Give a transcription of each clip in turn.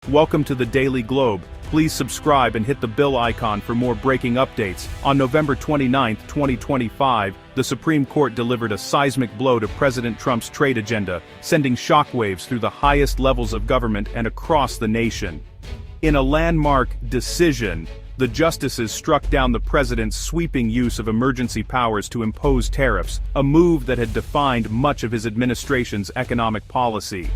Welcome to the Daily Globe. Please subscribe and hit the bell icon for more breaking updates. On November 29, 2025, the Supreme Court delivered a seismic blow to President Trump's trade agenda, sending shockwaves through the highest levels of government and across the nation. In a landmark decision, the justices struck down the president's sweeping use of emergency powers to impose tariffs, a move that had defined much of his administration's economic policy.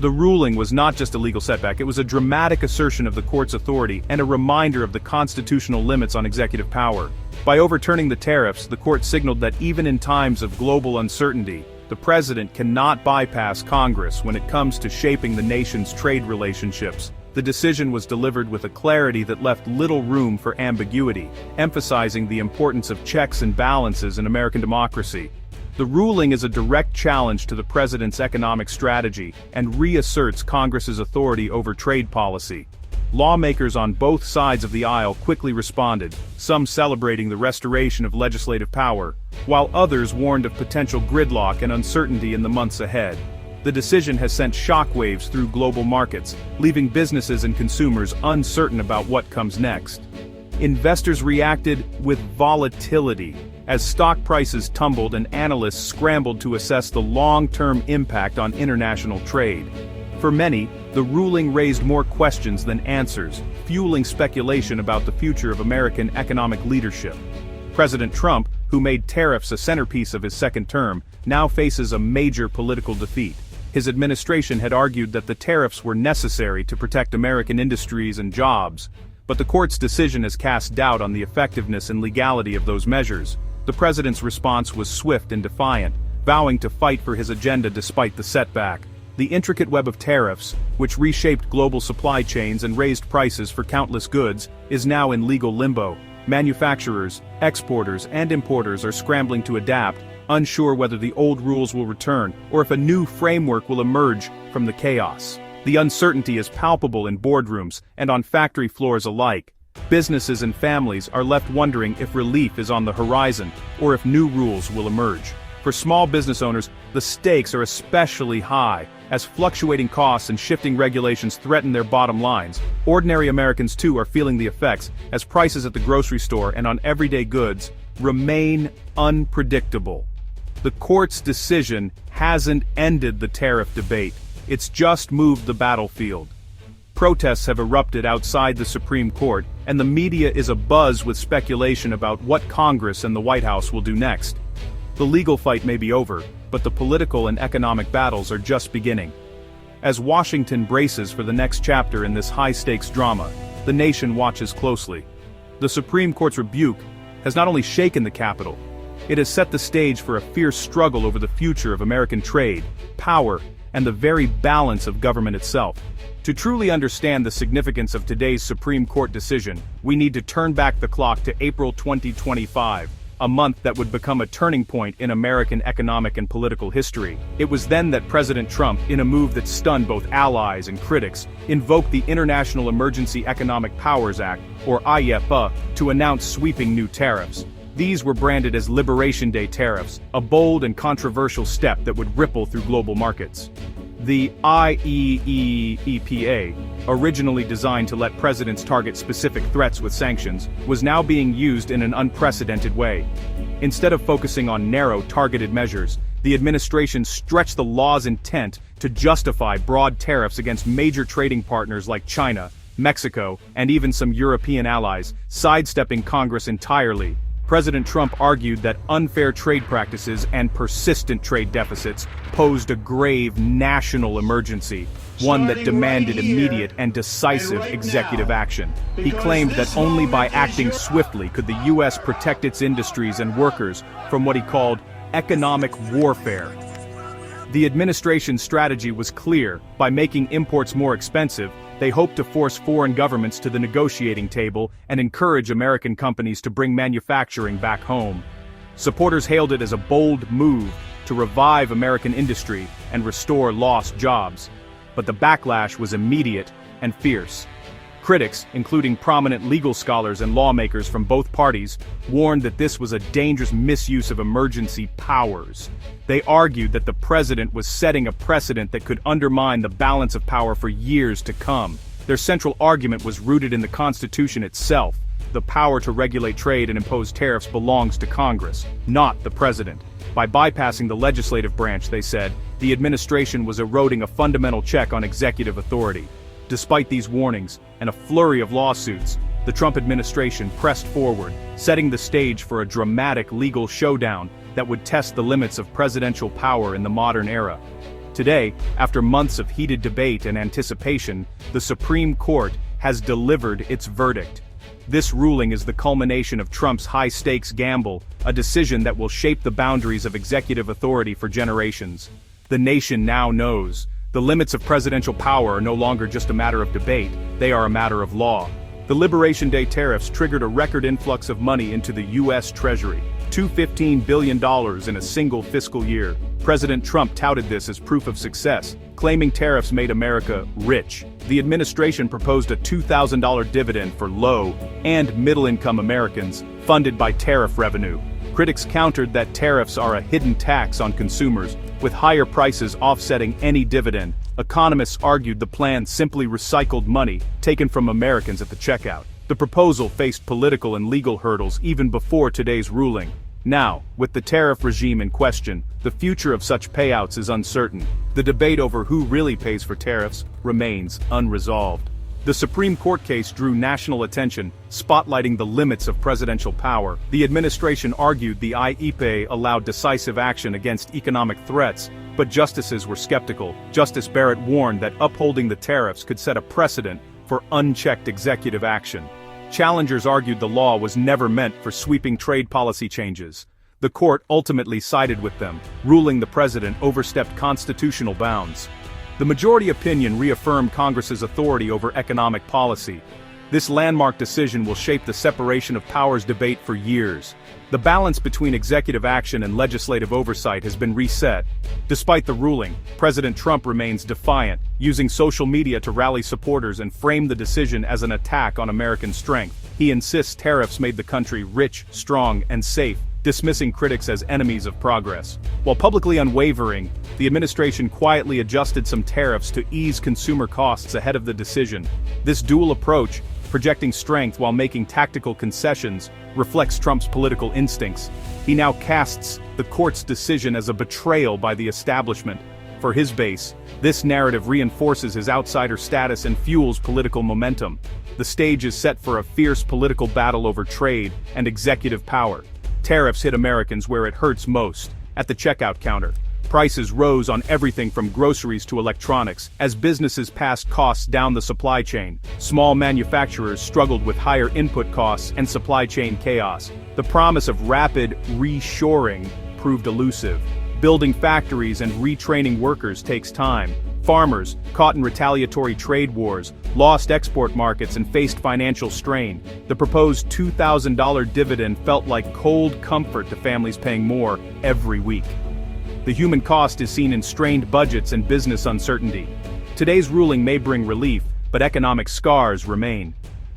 The ruling was not just a legal setback, it was a dramatic assertion of the court's authority and a reminder of the constitutional limits on executive power. By overturning the tariffs, the court signaled that even in times of global uncertainty, the president cannot bypass Congress when it comes to shaping the nation's trade relationships. The decision was delivered with a clarity that left little room for ambiguity, emphasizing the importance of checks and balances in American democracy. The ruling is a direct challenge to the president's economic strategy and reasserts Congress's authority over trade policy. Lawmakers on both sides of the aisle quickly responded, some celebrating the restoration of legislative power, while others warned of potential gridlock and uncertainty in the months ahead. The decision has sent shockwaves through global markets, leaving businesses and consumers uncertain about what comes next. Investors reacted with volatility, as stock prices tumbled and analysts scrambled to assess the long-term impact on international trade. For many, the ruling raised more questions than answers, fueling speculation about the future of American economic leadership. President Trump, who made tariffs a centerpiece of his second term, now faces a major political defeat. His administration had argued that the tariffs were necessary to protect American industries and jobs, but the court's decision has cast doubt on the effectiveness and legality of those measures. The president's response was swift and defiant, vowing to fight for his agenda despite the setback. The intricate web of tariffs, which reshaped global supply chains and raised prices for countless goods, is now in legal limbo. Manufacturers, exporters, and importers are scrambling to adapt, unsure whether the old rules will return or if a new framework will emerge from the chaos. The uncertainty is palpable in boardrooms and on factory floors alike. Businesses and families are left wondering if relief is on the horizon or if new rules will emerge. For small business owners, the stakes are especially high, as fluctuating costs and shifting regulations threaten their bottom lines. Ordinary Americans too are feeling the effects, as prices at the grocery store and on everyday goods remain unpredictable. The court's decision hasn't ended the tariff debate, it's just moved the battlefield. Protests have erupted outside the Supreme Court, and the media is abuzz with speculation about what Congress and the White House will do next. The legal fight may be over, but the political and economic battles are just beginning. As Washington braces for the next chapter in this high-stakes drama, the nation watches closely. The Supreme Court's rebuke has not only shaken the Capitol, it has set the stage for a fierce struggle over the future of American trade, power, and the very balance of government itself. To truly understand the significance of today's Supreme Court decision, we need to turn back the clock to April 2025, a month that would become a turning point in American economic and political history. It was then that President Trump, in a move that stunned both allies and critics, invoked the International Emergency Economic Powers Act, or IEEPA, to announce sweeping new tariffs. These were branded as Liberation Day tariffs, a bold and controversial step that would ripple through global markets. The IEEPA, originally designed to let presidents target specific threats with sanctions, was now being used in an unprecedented way. Instead of focusing on narrow, targeted measures, the administration stretched the law's intent to justify broad tariffs against major trading partners like China, Mexico, and even some European allies, sidestepping Congress entirely. President Trump argued that unfair trade practices and persistent trade deficits posed a grave national emergency, one that demanded immediate and decisive executive action. He claimed that only by acting swiftly could the U.S. protect its industries and workers from what he called economic warfare. The administration's strategy was clear. By making imports more expensive, they hoped to force foreign governments to the negotiating table and encourage American companies to bring manufacturing back home. Supporters hailed it as a bold move to revive American industry and restore lost jobs. But the backlash was immediate and fierce. Critics, including prominent legal scholars and lawmakers from both parties, warned that this was a dangerous misuse of emergency powers. They argued that the president was setting a precedent that could undermine the balance of power for years to come. Their central argument was rooted in the Constitution itself. The power to regulate trade and impose tariffs belongs to Congress, not the president. By bypassing the legislative branch, they said, the administration was eroding a fundamental check on executive authority. Despite these warnings, and a flurry of lawsuits, the Trump administration pressed forward, setting the stage for a dramatic legal showdown that would test the limits of presidential power in the modern era. Today, after months of heated debate and anticipation, the Supreme Court has delivered its verdict. This ruling is the culmination of Trump's high-stakes gamble, a decision that will shape the boundaries of executive authority for generations. The nation now knows. The limits of presidential power are no longer just a matter of debate, they are a matter of law. The Liberation Day tariffs triggered a record influx of money into the U.S. Treasury, $215 billion in a single fiscal year. President Trump touted this as proof of success, claiming tariffs made America rich. The administration proposed a $2,000 dividend for low- and middle-income Americans, funded by tariff revenue. Critics countered that tariffs are a hidden tax on consumers, with higher prices offsetting any dividend. Economists argued the plan simply recycled money taken from Americans at the checkout. The proposal faced political and legal hurdles even before today's ruling. Now, with the tariff regime in question, the future of such payouts is uncertain. The debate over who really pays for tariffs remains unresolved. The Supreme Court case drew national attention, spotlighting the limits of presidential power. The administration argued the IEEPA allowed decisive action against economic threats, but justices were skeptical. Justice Barrett warned that upholding the tariffs could set a precedent for unchecked executive action. Challengers argued the law was never meant for sweeping trade policy changes. The court ultimately sided with them, ruling the president overstepped constitutional bounds. The majority opinion reaffirmed Congress's authority over economic policy. This landmark decision will shape the separation of powers debate for years. The balance between executive action and legislative oversight has been reset. Despite the ruling, President Trump remains defiant, using social media to rally supporters and frame the decision as an attack on American strength. He insists tariffs made the country rich, strong, and safe, dismissing critics as enemies of progress. While publicly unwavering, the administration quietly adjusted some tariffs to ease consumer costs ahead of the decision. This dual approach, projecting strength while making tactical concessions, reflects Trump's political instincts. He now casts the court's decision as a betrayal by the establishment. For his base, this narrative reinforces his outsider status and fuels political momentum. The stage is set for a fierce political battle over trade and executive power. Tariffs hit Americans where it hurts most, at the checkout counter. Prices rose on everything from groceries to electronics, as businesses passed costs down the supply chain. Small manufacturers struggled with higher input costs and supply chain chaos. The promise of rapid reshoring proved elusive. Building factories and retraining workers takes time. Farmers, caught in retaliatory trade wars, lost export markets and faced financial strain. The proposed $2,000 dividend felt like cold comfort to families paying more every week. The human cost is seen in strained budgets and business uncertainty. Today's ruling may bring relief, but economic scars remain.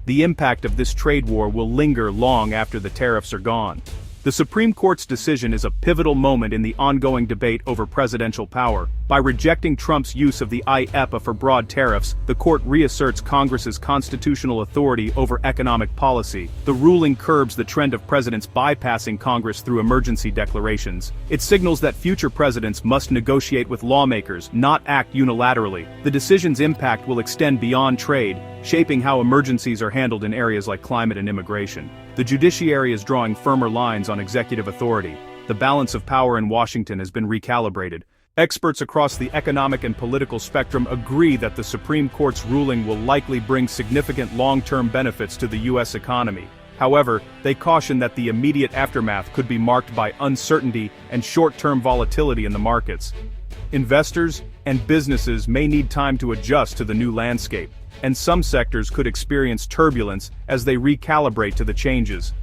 The impact of this trade war will linger long after the tariffs are gone. The Supreme Court's decision is a pivotal moment in the ongoing debate over presidential power. By rejecting Trump's use of the IEEPA for broad tariffs, the court reasserts Congress's constitutional authority over economic policy. The ruling curbs the trend of presidents bypassing Congress through emergency declarations. It signals that future presidents must negotiate with lawmakers, not act unilaterally. The decision's impact will extend beyond trade, shaping how emergencies are handled in areas like climate and immigration. The judiciary is drawing firmer lines on executive authority. The balance of power in Washington has been recalibrated. Experts across the economic and political spectrum agree that the Supreme Court's ruling will likely bring significant long-term benefits to the U.S. economy. However, they caution that the immediate aftermath could be marked by uncertainty and short-term volatility in the markets. Investors and businesses may need time to adjust to the new landscape, and some sectors could experience turbulence as they recalibrate to the changes.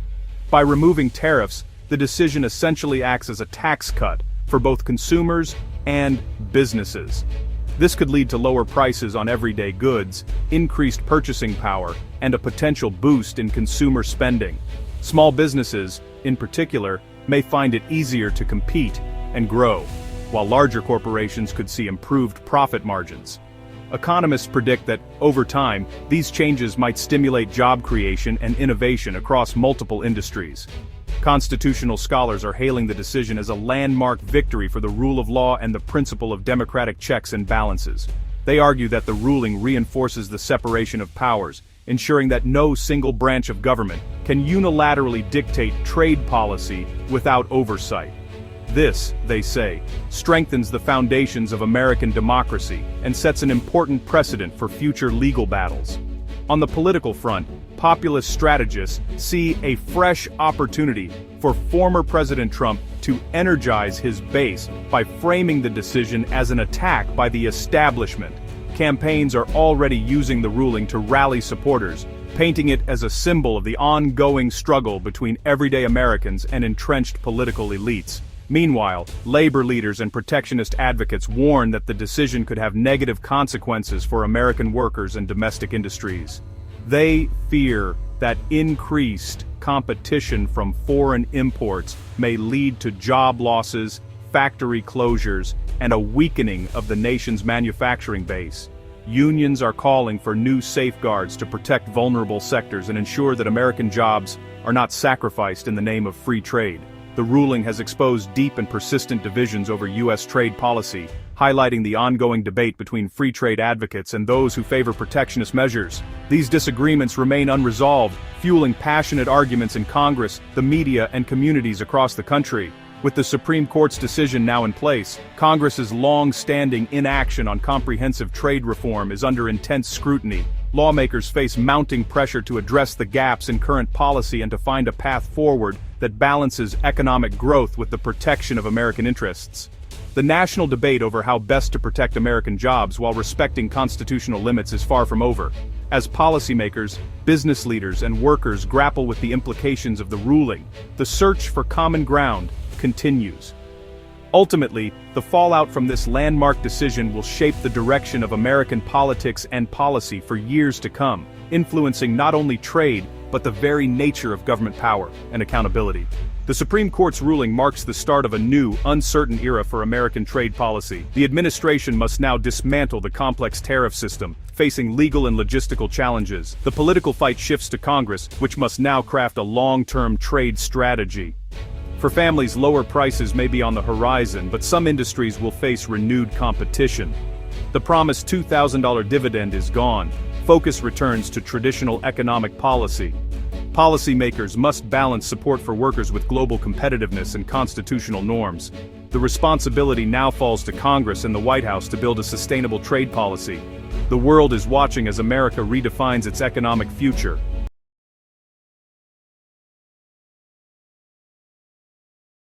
By removing tariffs, the decision essentially acts as a tax cut for both consumers and businesses. This could lead to lower prices on everyday goods, increased purchasing power, and a potential boost in consumer spending. Small businesses, in particular, may find it easier to compete and grow, while larger corporations could see improved profit margins. Economists predict that, over time, these changes might stimulate job creation and innovation across multiple industries. Constitutional scholars are hailing the decision as a landmark victory for the rule of law and the principle of democratic checks and balances. They argue that the ruling reinforces the separation of powers, ensuring that no single branch of government can unilaterally dictate trade policy without oversight. This, they say, strengthens the foundations of American democracy and sets an important precedent for future legal battles. On the political front, populist strategists see a fresh opportunity for former President Trump to energize his base by framing the decision as an attack by the establishment. Campaigns are already using the ruling to rally supporters, painting it as a symbol of the ongoing struggle between everyday Americans and entrenched political elites. Meanwhile, labor leaders and protectionist advocates warn that the decision could have negative consequences for American workers and domestic industries. They fear that increased competition from foreign imports may lead to job losses, factory closures, and a weakening of the nation's manufacturing base. Unions are calling for new safeguards to protect vulnerable sectors and ensure that American jobs are not sacrificed in the name of free trade. The ruling has exposed deep and persistent divisions over U.S. trade policy, highlighting the ongoing debate between free trade advocates and those who favor protectionist measures. These disagreements remain unresolved, fueling passionate arguments in Congress, the media, and communities across the country. With the Supreme Court's decision now in place, Congress's long-standing inaction on comprehensive trade reform is under intense scrutiny. Lawmakers face mounting pressure to address the gaps in current policy and to find a path forward that balances economic growth with the protection of American interests. The national debate over how best to protect American jobs while respecting constitutional limits is far from over. As policymakers, business leaders, and workers grapple with the implications of the ruling, the search for common ground continues. Ultimately, the fallout from this landmark decision will shape the direction of American politics and policy for years to come, influencing not only trade, but the very nature of government power and accountability. The Supreme Court's ruling marks the start of a new, uncertain era for American trade policy. The administration must now dismantle the complex tariff system, facing legal and logistical challenges. The political fight shifts to Congress, which must now craft a long-term trade strategy. For families, lower prices may be on the horizon, but some industries will face renewed competition. The promised $2,000 dividend is gone. Focus returns to traditional economic policy. Policymakers must balance support for workers with global competitiveness and constitutional norms. The responsibility now falls to Congress and the White House to build a sustainable trade policy. The world is watching as America redefines its economic future.